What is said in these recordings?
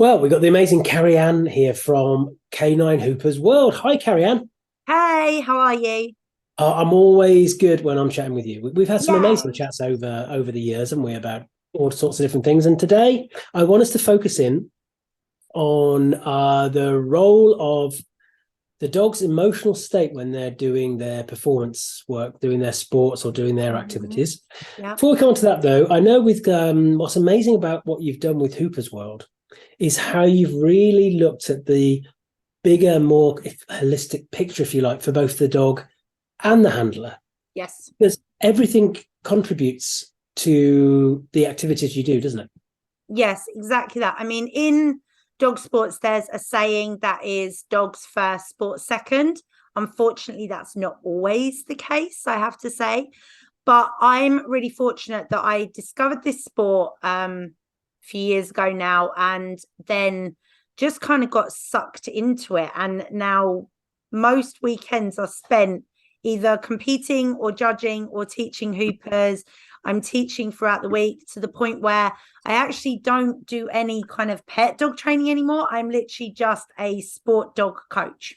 Well, we've got the amazing Carrie Anne here from Canine Hoopers World. Hi, Carrie Anne. Hey, how are you? I'm always good when I'm chatting with you. We've had some amazing Yay. chats over the years, haven't we, about all sorts of different things. And today, I want us to focus in on the role of the dog's emotional state when they're doing their performance work, doing their sports or doing their Mhm. activities. Yeah. Before we come on to that, though, I know with what's amazing about what you've done with Hoopers World is how you've really looked at the bigger, more holistic picture, if you like, for both the dog and the handler, Yes. because everything contributes to the activities you do, doesn't it? Yes, exactly that. I mean, in dog sports, there's a saying that is dogs first, sports second. Unfortunately, that's not always the case, I have to say. But I'm really fortunate that I discovered this sport a few years ago now, and then just kind of got sucked into it. And now most weekends are spent either competing or judging or teaching hoopers. I'm teaching throughout the week to the point where I actually don't do any kind of pet dog training anymore. I'm literally just a sport dog coach.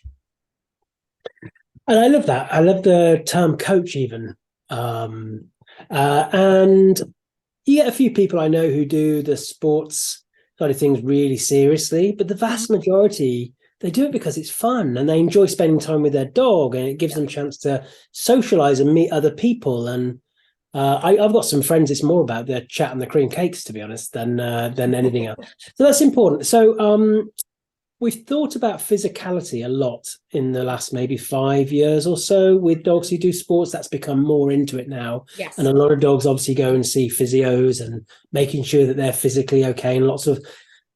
And I love that. I love the term coach, even. Um, and you get a few people I know who do the sports side of things really seriously, but the Mhm. vast majority, they do it because it's fun and they enjoy spending time with their dog, and it gives Yeah. them a chance to socialize and meet other people. And I've got some friends. It's more about the chat and the cream cakes, to be honest, than anything else. So that's important. So we've thought about physicality a lot in the last maybe 5 years or so with dogs who do sports. That's become more into it now, and Yes. a lot of dogs obviously go and see physios and making sure that they're physically okay, and lots of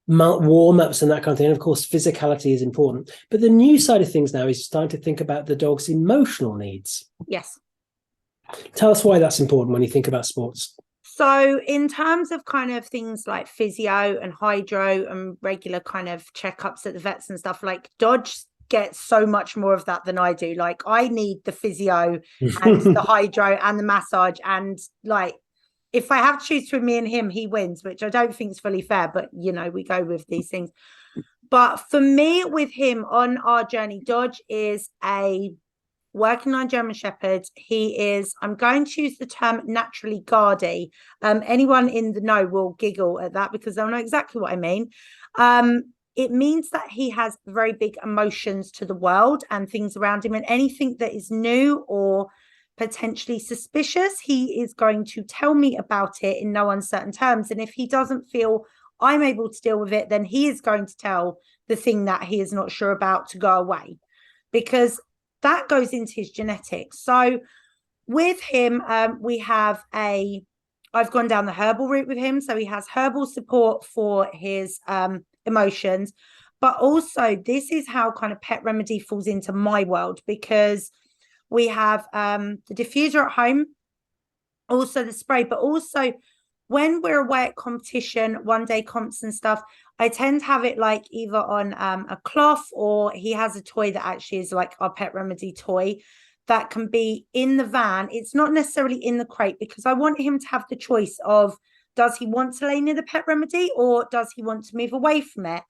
warm ups and that kind of thing. And of course, physicality is important. But the new side of things now is starting to think about the dog's emotional needs. Yes. Tell us why that's important when you think about sports. So, in terms of kind of things like physio and hydro and regular kind of checkups at the vets and stuff, like Dodge gets so much more of that than I do. Like, I need the physio and the hydro and the massage. And like, if I have to choose between me and him, he wins, which I don't think is fully fair, but we go with these things. But for me, with him on our journey, Dodge is a working on German Shepherd. He is, I'm going to use the term naturally guardy. Anyone in the know will giggle at that because they'll know exactly what I mean. It means that he has very big emotions to the world and things around him, and anything that is new or potentially suspicious, he is going to tell me about it in no uncertain terms. And if he doesn't feel I'm able to deal with it, then he is going to tell the thing that he is not sure about to go away, because that goes into his genetics. So with him, I've gone down the herbal route with him. So he has herbal support for his emotions. But also, this is how kind of pet remedy falls into my world, because we have the diffuser at home, also the spray, but also when we're away at competition, one day comps and stuff, I tend to have it like either on a cloth, or he has a toy that actually is like our pet remedy toy that can be in the van. It's not necessarily in the crate, because I want him to have the choice of, does he want to lay near the pet remedy or does he want to move away from it?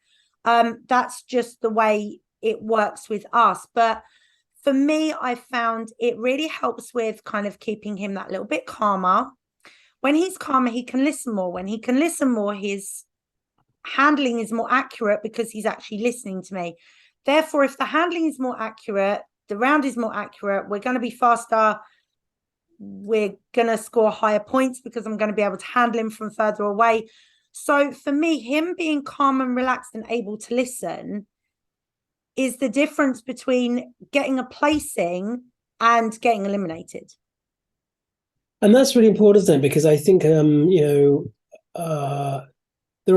That's just the way it works with us. But for me, I found it really helps with kind of keeping him that little bit calmer. When he's calmer, he can listen more. When he can listen more, his handling is more accurate because he's actually listening to me. Therefore, if the handling is more accurate, the round is more accurate, we're going to be faster. We're going to score higher points because I'm going to be able to handle him from further away. So for me, him being calm and relaxed and able to listen is the difference between getting a placing and getting eliminated. And that's really important, isn't it? Because I think there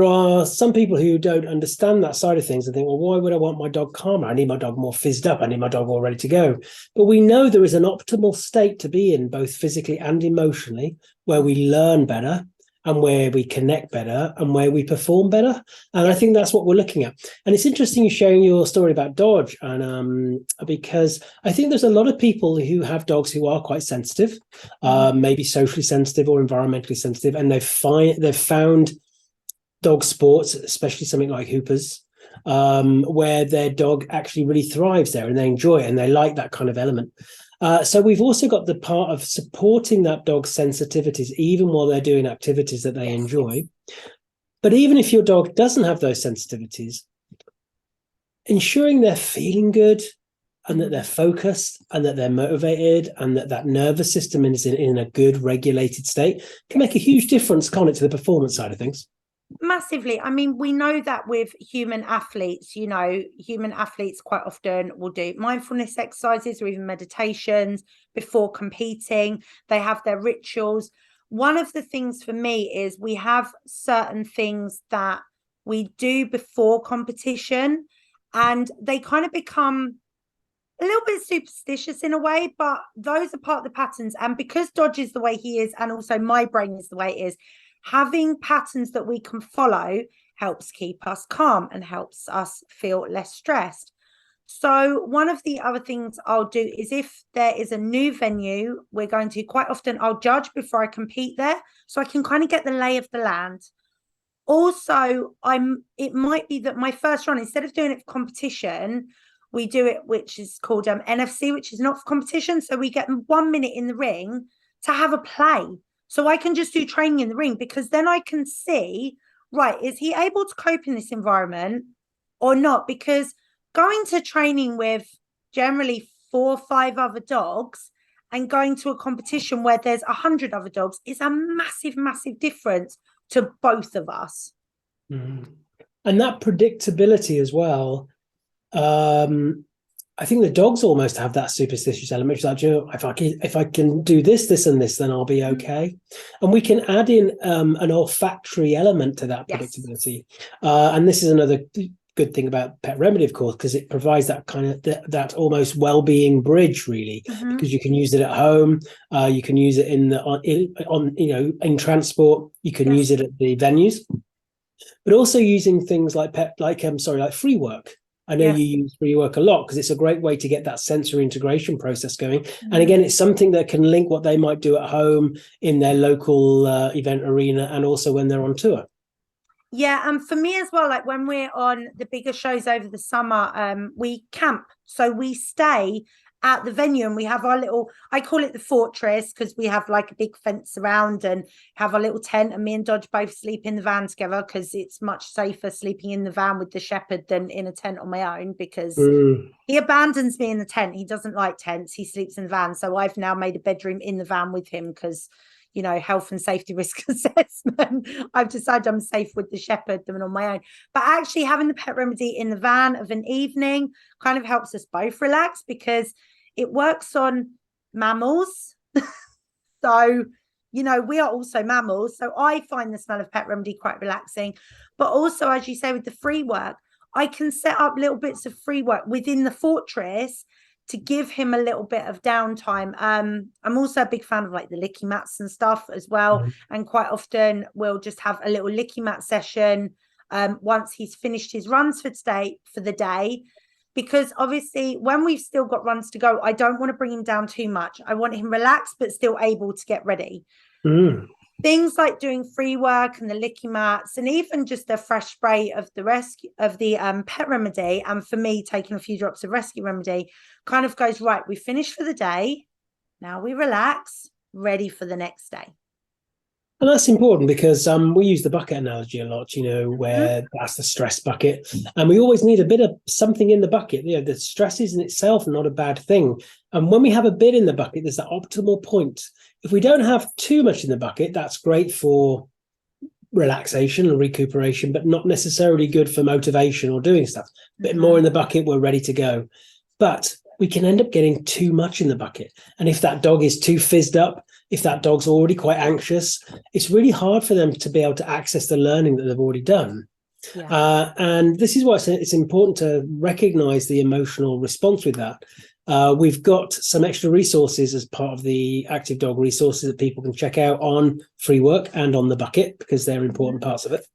are some people who don't understand that side of things and think, well, why would I want my dog calmer? I need my dog more fizzed up. I need my dog all ready to go. But we know there is an optimal state to be in, both physically and emotionally, where we learn better and where we connect better and where we perform better. And I Yes. think that's what we're looking at. And it's interesting you sharing your story about Dodge, and because I think there's a lot of people who have dogs who are quite sensitive, Mm-hmm. maybe socially sensitive or environmentally sensitive, and they've found dog sports, especially something like Hoopers, where their dog actually really thrives there and they enjoy it and they like that kind of element. So we've also got the part of supporting that dog's sensitivities, even while they're doing activities that they enjoy. But even if your dog doesn't have those sensitivities, ensuring they're feeling good and that they're focused and that they're motivated and that nervous system is in a good regulated state can make a huge difference, can't it, to the performance side of things? Massively. I mean, we know that with human athletes, human athletes quite often will do mindfulness exercises or even meditations before competing. They have their rituals. One of the things for me is we have certain things that we do before competition, and they kind of become a little bit superstitious in a way, but those are part of the patterns. And because Dodge is the way he is, and also my brain is the way it is, having patterns that we can follow helps keep us calm and helps us feel less stressed. So one of the other things I'll do is, if there is a new venue we're going to, quite often I'll judge before I compete there, so I can kind of get the lay of the land. Also, it might be that my first run, instead of doing it for competition, we do it, which is called NFC, which is not for competition. So we get 1 minute in the ring to have a play. So I can just do training in the ring, because then I can see, right, is he able to cope in this environment or not? Because going to training with generally 4 or 5 other dogs and going to a competition where there's 100 other dogs is a massive, massive difference to both of us. Mm-hmm. And that predictability as well. I think the dogs almost have that superstitious element. It's like, if I can do this, this, and this, then I'll be okay. And we can add in an olfactory element to that predictability. And this is another good thing about Pet Remedy, of course, because it provides that kind of that almost well-being bridge, really, because you can use it at home, you can use it in transport, you can use it at the venues, but also using things like free work. I know you use free work a lot because it's a great way to get that sensory integration process going. And again, it's something that can link what they might do at home in their local event arena and also when they're on tour. Yeah, and for me as well, like when we're on the bigger shows over the summer, we camp. So we stay at the venue and we have our little, I call it the fortress, because we have like a big fence around and have a little tent, and me and Dodge both sleep in the van together, because it's much safer sleeping in the van with the shepherd than in a tent on my own, because he abandons me in the tent. He doesn't like tents. He sleeps in the van. So I've now made a bedroom in the van with him, because health and safety risk assessment. I've decided I'm safe with the shepherd than on my own. But actually having the Pet Remedy in the van of an evening kind of helps us both relax, because it works on mammals. So, we are also mammals. So I find the smell of Pet Remedy quite relaxing. But also, as you say, with the free work, I can set up little bits of free work within the fortress to give him a little bit of downtime. I'm also a big fan of like the licky mats and stuff as well. And quite often we'll just have a little licky mat session once he's finished his runs for the day. Because obviously when we've still got runs to go, I don't want to bring him down too much. I want him relaxed, but still able to get ready. Things like doing free work and the licky mats, and even just a fresh spray of the Pet Remedy, and for me taking a few drops of Rescue Remedy, kind of goes, right, we finished for the day, now we relax, ready for the next day. And that's important because we use the bucket analogy a lot, where that's the stress bucket. And we always need a bit of something in the bucket. The stress is in itself not a bad thing. And when we have a bit in the bucket, there's that optimal point. If we don't have too much in the bucket, that's great for relaxation and recuperation, but not necessarily good for motivation or doing stuff. A bit more in the bucket, we're ready to go. But we can end up getting too much in the bucket. And if that dog is too fizzed up, if that dog's already quite anxious, it's really hard for them to be able to access the learning that they've already done. And this is why it's important to recognize the emotional response with that. We've got some extra resources as part of the Active Dog resources that people can check out on free work and on the bucket, because they're important parts of it.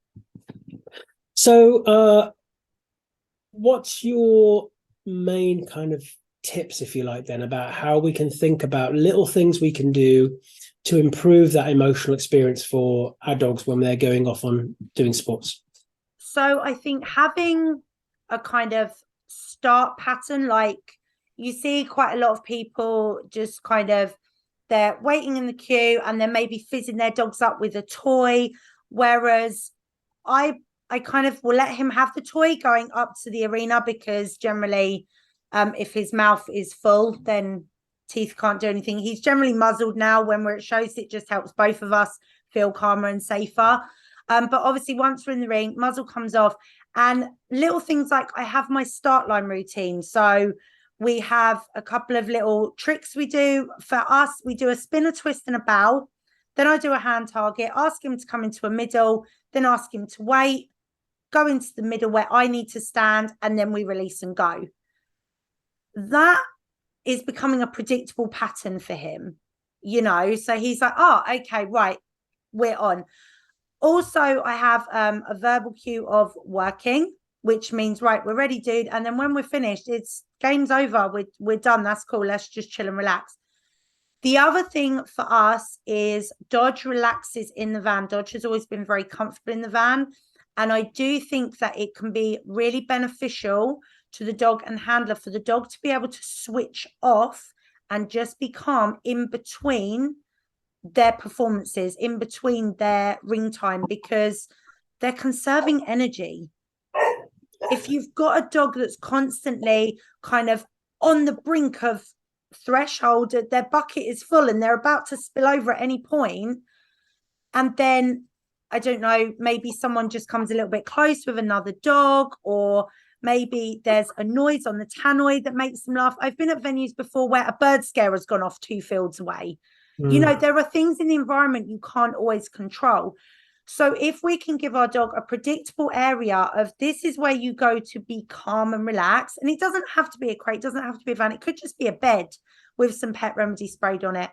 So what's your main kind of tips, if you like, then about how we can think about little things we can do to improve that emotional experience for our dogs when they're going off on doing sports? So I think having a kind of start pattern, like you see quite a lot of people just kind of, they're waiting in the queue and they're maybe fizzing their dogs up with a toy. Whereas I kind of will let him have the toy going up to the arena, because generally if his mouth is full, then teeth can't do anything. He's generally muzzled now. When we're at shows, it just helps both of us feel calmer and safer. But obviously once we're in the ring, muzzle comes off, and little things like I have my start line routine. So we have a couple of little tricks we do. For us, we do a spin, a twist and a bow. Then I do a hand target, ask him to come into a middle, then ask him to wait, go into the middle where I need to stand, and then we release and go. That is becoming a predictable pattern for him, you know. So he's like, oh, okay, right, we're on. Also, I have a verbal cue of working, which means, right, we're ready, dude. And then when we're finished, it's game's over. We're done. That's cool. Let's just chill and relax. The other thing for us is Dodge relaxes in the van. Dodge has always been very comfortable in the van. And I do think that it can be really beneficial to the dog and handler for the dog to be able to switch off and just be calm in between their performances, in between their ring time, because they're conserving energy. If you've got a dog that's constantly kind of on the brink of threshold, their bucket is full and they're about to spill over at any point, and then I don't know, maybe someone just comes a little bit close with another dog, or maybe there's a noise on the tannoy that makes them laugh. I've been at venues before where a bird scare has gone off 2 fields away. You know, there are things in the environment you can't always control. So if we can give our dog a predictable area of, this is where you go to be calm and relaxed, and it doesn't have to be a crate, doesn't have to be a van, it could just be a bed with some pet remedy sprayed on it.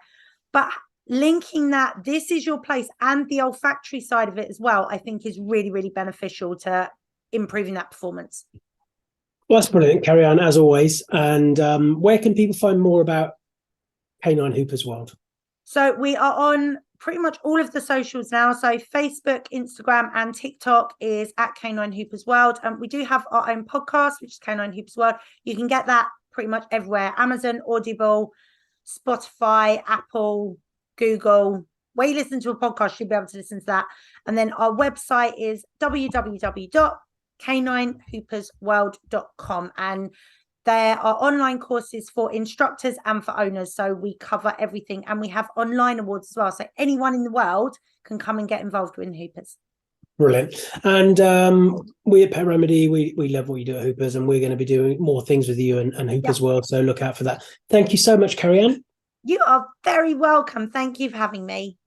But linking that, this is your place, and the olfactory side of it as well, I think is really, really beneficial to improving that performance. Well, that's brilliant, Carrie Anne, as always. And where can people find more about Canine Hoopers World? So we are on pretty much all of the socials now. So Facebook, Instagram, and TikTok is at Canine Hoopers World. And we do have our own podcast, which is Canine Hoopers World. You can get that pretty much everywhere: Amazon, Audible, Spotify, Apple, Google. Where you listen to a podcast, you'll be able to listen to that. And then our website is www.caninehoopersworld.com. And there are online courses for instructors and for owners. So we cover everything. And we have online awards as well. So anyone in the world can come and get involved with Hoopers. Brilliant. And we at Pet Remedy, we love what you do at Hoopers, and we're going to be doing more things with you and Hoopers World. So look out for that. Thank you so much, Carrie Anne. You are very welcome. Thank you for having me.